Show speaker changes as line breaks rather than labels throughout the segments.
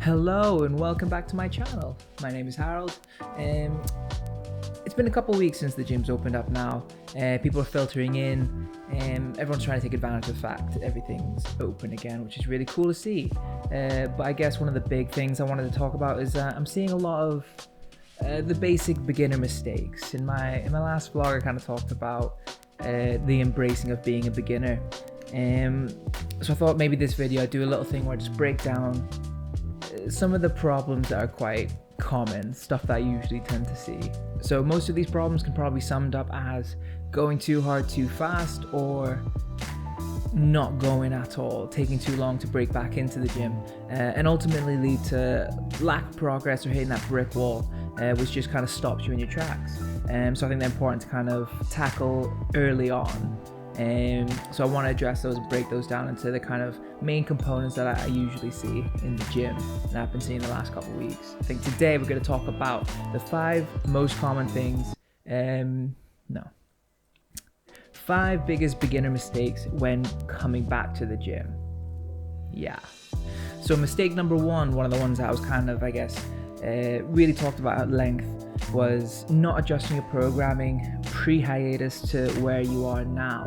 Hello and welcome back to my channel. My name is Harold. It's been a couple of weeks since the gym's opened up now. People are filtering in, everyone's trying to take advantage of the fact that everything's open again, which is really cool to see. But I guess one of the big things I wanted to talk about is I'm seeing a lot of the basic beginner mistakes. In my last vlog I kind of talked about the embracing of being a beginner. So I thought maybe this video I'd do a little thing where I just break down some of the problems that are quite common, stuff that I usually tend to see. So most of these problems can probably be summed up as going too hard too fast, or not going at all, taking too long to break back into the gym, and ultimately lead to lack of progress or hitting that brick wall, which just kind of stops you in your tracks. So I think they're important to kind of tackle early on. So I want to address those and break those down into the kind of main components that I usually see in the gym and I've been seeing the last couple of weeks. I think today we're going to talk about the 5 most common things, 5 biggest beginner mistakes when coming back to the gym. Yeah. So mistake number 1, one of the ones that I was kind of, really talked about at length, was not adjusting your programming pre-hiatus to where you are now.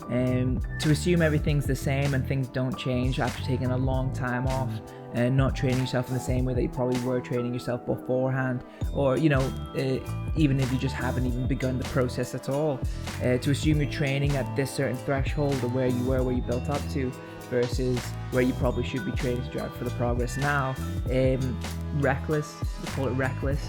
To assume everything's the same and things don't change after taking a long time off and not training yourself in the same way that you probably were training yourself beforehand, or even if you just haven't even begun the process at all. To assume you're training at this certain threshold of where you were, where you built up to, versus where you probably should be training to drive for the progress now. Reckless, we call it reckless.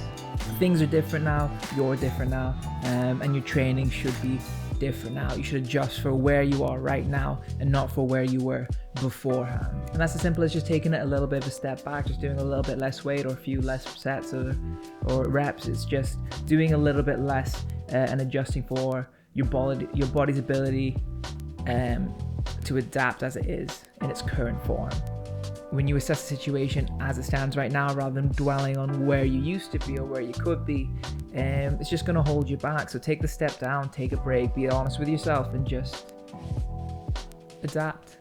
Things are different now, you're different now, and your training should be different now. You should adjust for where you are right now and not for where you were beforehand. And that's as simple as just taking it a little bit of a step back, just doing a little bit less weight or a few less sets or reps. It's just doing a little bit less and adjusting for your body's ability to adapt as it is in its current form. When you assess the situation as it stands right now, rather than dwelling on where you used to be or where you could be, it's just going to hold you back. So take the step down, take a break, be honest with yourself, and just adapt.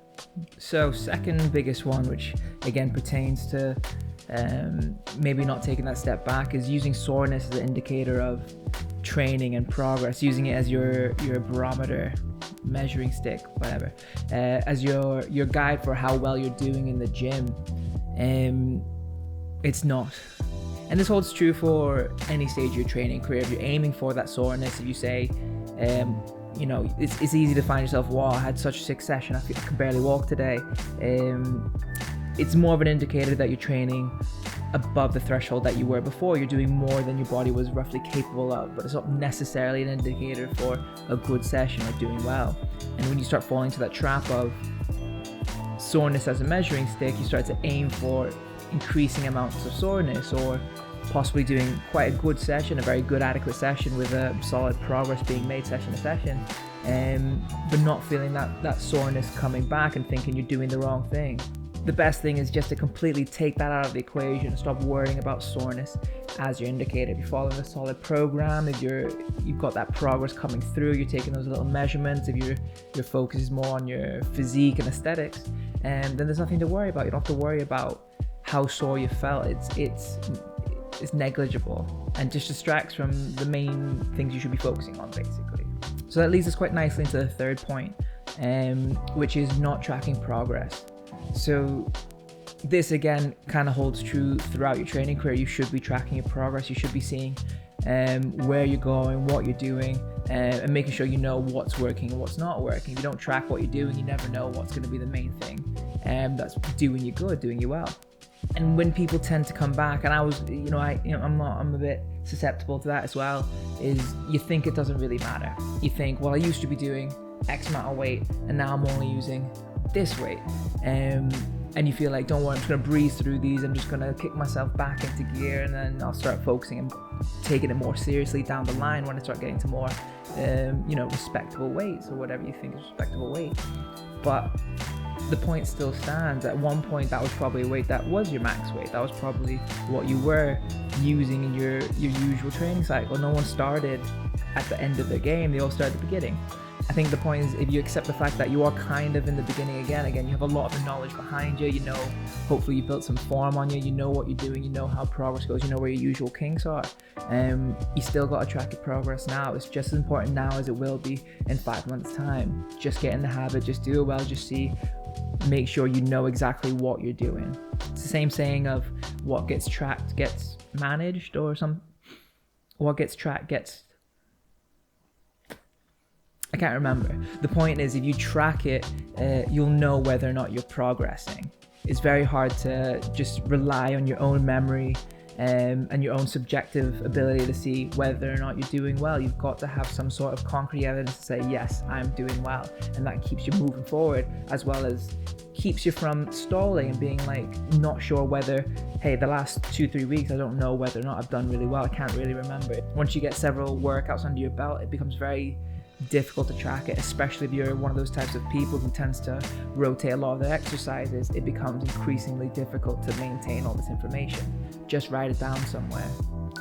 So second biggest one, which again pertains to maybe not taking that step back, is using soreness as an indicator of training and progress, using it as your barometer, measuring stick, whatever, as your guide for how well you're doing in the gym. It's not. And this holds true for any stage of your training career. If you're aiming for that soreness, if you say, it's easy to find yourself, wow, I had such a sick session, I can barely walk today. It's more of an indicator that you're training above the threshold that you were before. You're doing more than your body was roughly capable of, but it's not necessarily an indicator for a good session or doing well. And when you start falling into that trap of soreness as a measuring stick, you start to aim for increasing amounts of soreness, or possibly doing quite a good session, a very good adequate session with a solid progress being made session to session, but not feeling that soreness coming back and thinking you're doing the wrong thing. The best thing is just to completely take that out of the equation and stop worrying about soreness as your indicator. If you're following a solid program, if you've got that progress coming through, you're taking those little measurements, if your focus is more on your physique and aesthetics, then there's nothing to worry about. You don't have to worry about how sore you felt. It's negligible and just distracts from the main things you should be focusing on, basically. So that leads us quite nicely into the third point, which is not tracking progress. So this again kind of holds true throughout your training career. You should be tracking your progress. You should be seeing where you're going, what you're doing, and making sure you know what's working and what's not working. If you don't track what you're doing, you never know what's going to be the main thing that's doing you good, doing you well. And when people tend to come back, and I'm a bit susceptible to that as well, is you think it doesn't really matter. You think, well, I used to be doing X amount of weight and now I'm only using this weight, and you feel like, don't worry, I'm just going to breeze through these, I'm just going to kick myself back into gear, and then I'll start focusing and taking it more seriously down the line when I start getting to more respectable weights, or whatever you think is respectable weight. But the point still stands. At one point that was probably a weight that was your max weight, that was probably what you were using in your usual training cycle. No one started at the end of their game, they all start at the beginning. I think the point is, if you accept the fact that you are kind of in the beginning again, you have a lot of the knowledge behind you, you know, hopefully you built some form on you, you know what you're doing, you know how progress goes, you know where your usual kinks are. You still got to track your progress now. It's just as important now as it will be in 5 months' time. Just get in the habit, just do it well, just make sure you know exactly what you're doing. It's the same saying of what gets tracked gets managed, or what gets tracked gets, I can't remember. The point is, if you track it, you'll know whether or not you're progressing. It's very hard to just rely on your own memory and your own subjective ability to see whether or not you're doing well. You've got to have some sort of concrete evidence to say, yes, I'm doing well. And that keeps you moving forward, as well as keeps you from stalling and being like not sure whether, hey, the last 2-3 weeks, I don't know whether or not I've done really well. I can't really remember it. Once you get several workouts under your belt, it becomes very difficult to track it, especially if you're one of those types of people who tends to rotate a lot of their exercises. It becomes increasingly difficult to maintain all this information. Just write it down somewhere.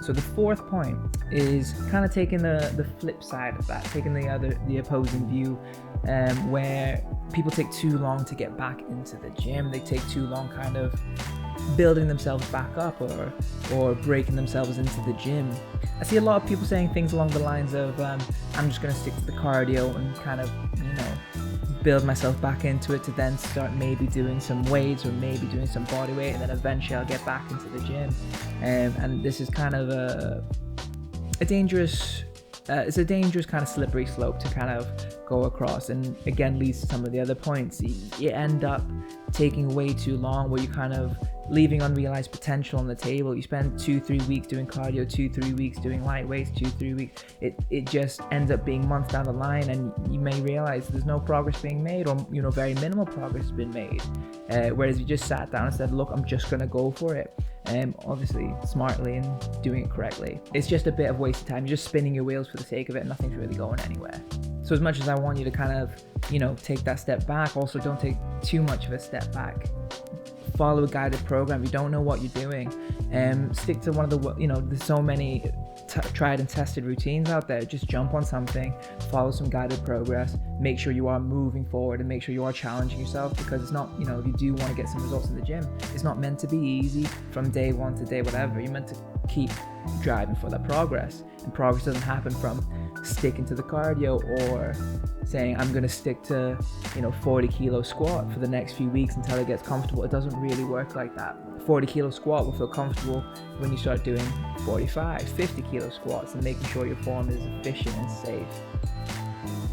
So the fourth point is kind of taking the flip side of that, taking the opposing view, where people take too long to get back into the gym. They take too long kind of building themselves back up or breaking themselves into the gym. I see a lot of people saying things along the lines of, I'm just going to stick to the cardio and kind of, you know, build myself back into it to then start maybe doing some weights or maybe doing some body weight, and then eventually I'll get back into the gym. And this is kind of a dangerous kind of slippery slope to kind of go across, and again leads to some of the other points. You end up taking way too long, where you kind of leaving unrealized potential on the table. You spend 2-3 weeks doing cardio, 2-3 weeks doing light weights, 2-3 weeks. It just ends up being months down the line, and you may realize there's no progress being made, or you know, very minimal progress has been made. Whereas you just sat down and said, look, I'm just gonna go for it. Obviously smartly and doing it correctly. It's just a bit of wasted time. You're just spinning your wheels for the sake of it, and nothing's really going anywhere. So as much as I want you to kind of, you know, take that step back, also don't take too much of a step back. Follow a guided program. If you don't know what you're doing, stick to one of the, you know, there's so many tried and tested routines out there. Just jump on something, follow some guided progress, make sure you are moving forward, and make sure you are challenging yourself, because it's not, you know, if you do want to get some results in the gym, it's not meant to be easy from day one to day whatever. You're meant to keep driving for that progress, and progress doesn't happen from sticking to the cardio or saying I'm going to stick to, you know, 40 kilo squat for the next few weeks until it gets comfortable. It doesn't really work like that. 40 kilo squat will feel comfortable when you start doing 45, 50 kilo squats, and making sure your form is efficient and safe.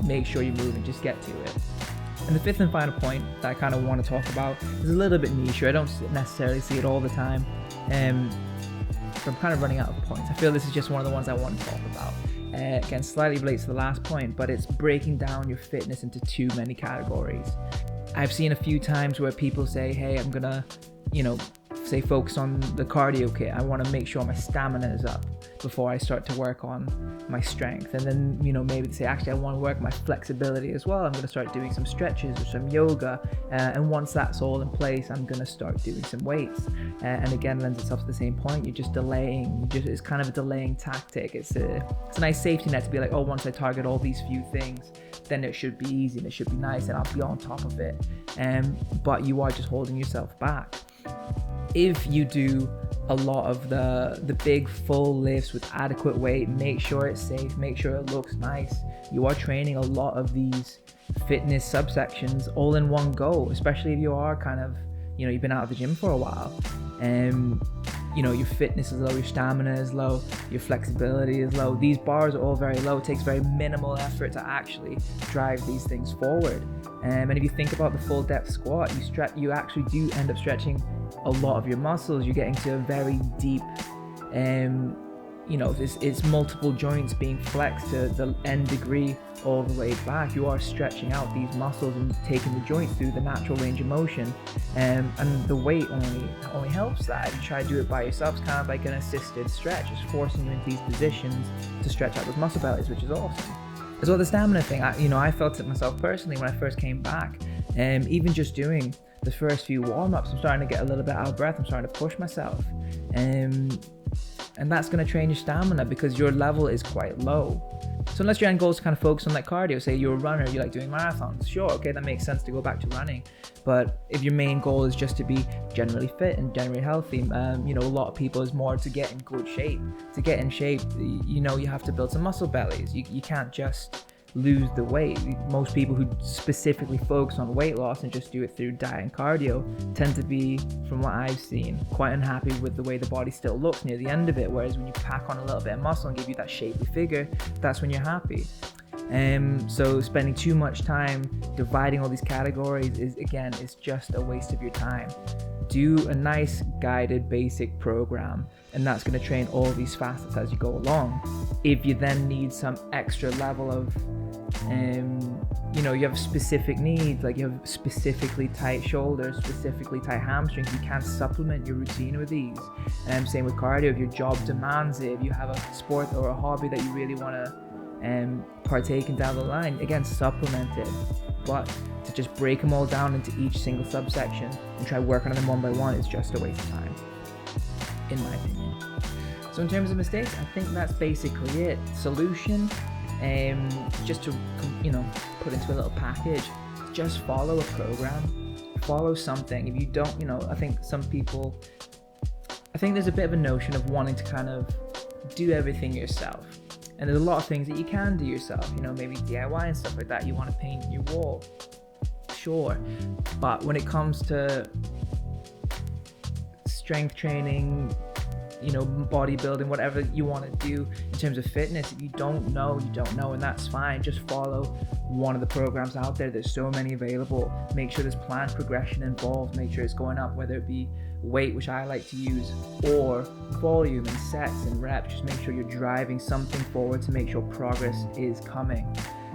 Make sure you move and just get to it. And the fifth and final point that I kind of want to talk about is a little bit niche. I don't necessarily see it all the time. So I'm kind of running out of points. I feel this is just one of the ones I want to talk about. Again, slightly relates to the last point, but it's breaking down your fitness into too many categories. I've seen a few times where people say, hey, I'm gonna, you know, say focus on the cardio kit. I want to make sure my stamina is up before I start to work on my strength. And then, you know, maybe they say, actually, I want to work my flexibility as well. I'm going to start doing some stretches or some yoga. And once that's all in place, I'm going to start doing some weights. And again, lends itself to the same point. You're just delaying. It's kind of a delaying tactic. It's a nice safety net to be like, oh, once I target all these few things, then it should be easy and it should be nice and I'll be on top of it. But you are just holding yourself back. If you do a lot of the big full lifts with adequate weight, make sure it's safe, make sure it looks nice. You are training a lot of these fitness subsections all in one go, especially if you are kind of, you know, you've been out of the gym for a while. You know, your fitness is low, your stamina is low, your flexibility is low. These bars are all very low. It takes very minimal effort to actually drive these things forward. And if you think about the full depth squat, you actually do end up stretching a lot of your muscles. You're getting to a very deep, you know, it's multiple joints being flexed to the nth degree all the way back. You are stretching out these muscles and taking the joints through the natural range of motion, and the weight only helps that. If you try to do it by yourself, it's kind of like an assisted stretch. It's forcing you into these positions to stretch out those muscle bellies, which is awesome. As well, the stamina thing, I felt it myself personally when I first came back. Even just doing the first few warm-ups, I'm starting to get a little bit out of breath. I'm starting to push myself. And that's going to train your stamina because your level is quite low. So unless your end goal is to kind of focus on like cardio, say you're a runner, you like doing marathons, sure, okay, that makes sense to go back to running. But if your main goal is just to be generally fit and generally healthy, you know, a lot of people is more to get in good shape. To get in shape, you know, you have to build some muscle bellies. You can't just lose the weight. Most people who specifically focus on weight loss and just do it through diet and cardio tend to be, from what I've seen, quite unhappy with the way the body still looks near the end of it. Whereas when you pack on a little bit of muscle and give you that shapely figure, that's when you're happy. So spending too much time dividing all these categories is just a waste of your time. Do a nice guided basic program, and that's going to train all these facets as you go along. If you then need some extra level of you know, you have specific needs, like you have specifically tight shoulders, specifically tight hamstrings, you can supplement your routine with these. Same with cardio, if your job demands it, if you have a sport or a hobby that you really want to partake in down the line, again, supplement it. But to just break them all down into each single subsection and try working on them one by one is just a waste of time, in my opinion. So in terms of mistakes, I think that's basically it. Solution, just to, you know, put into a little package, just follow a program, follow something. If you don't, you know, I think there's a bit of a notion of wanting to kind of do everything yourself. And there's a lot of things that you can do yourself, you know, maybe DIY and stuff like that. You want to paint your wall, sure. But when it comes to strength training, you know, bodybuilding, whatever you want to do in terms of fitness, if you don't know, you don't know, and that's fine. Just follow one of the programs out there. There's so many available. Make sure there's planned progression involved. Make sure it's going up, whether it be weight, which I like to use, or volume and sets and reps. Just make sure you're driving something forward to make sure progress is coming.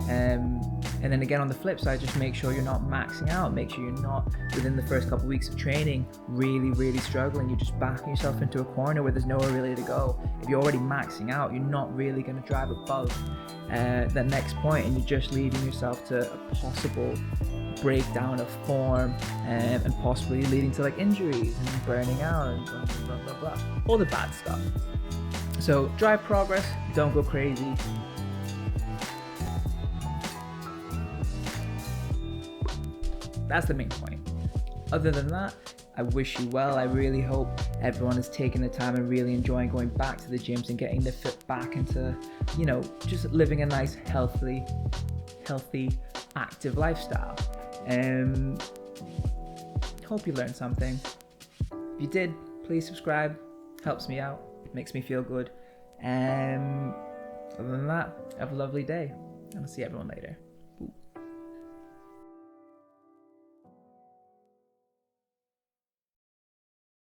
And then again, on the flip side, just make sure you're not maxing out. Make sure you're not, within the first couple of weeks of training, really struggling. You're just backing yourself into a corner where there's nowhere really to go. If you're already maxing out, you're not really going to drive above that next point, and you're just leaving yourself to a possible breakdown of form, and possibly leading to like injuries and burning out and blah, all the bad stuff. So drive progress, don't go crazy. That's the main point. Other than that, I wish you well. I really hope everyone is taking the time and really enjoying going back to the gyms and getting their fit back into, you know, just living a nice, healthy, active lifestyle. Hope you learned something. If you did, please subscribe. Helps me out. Makes me feel good. Other than that, have a lovely day. And I'll see everyone later.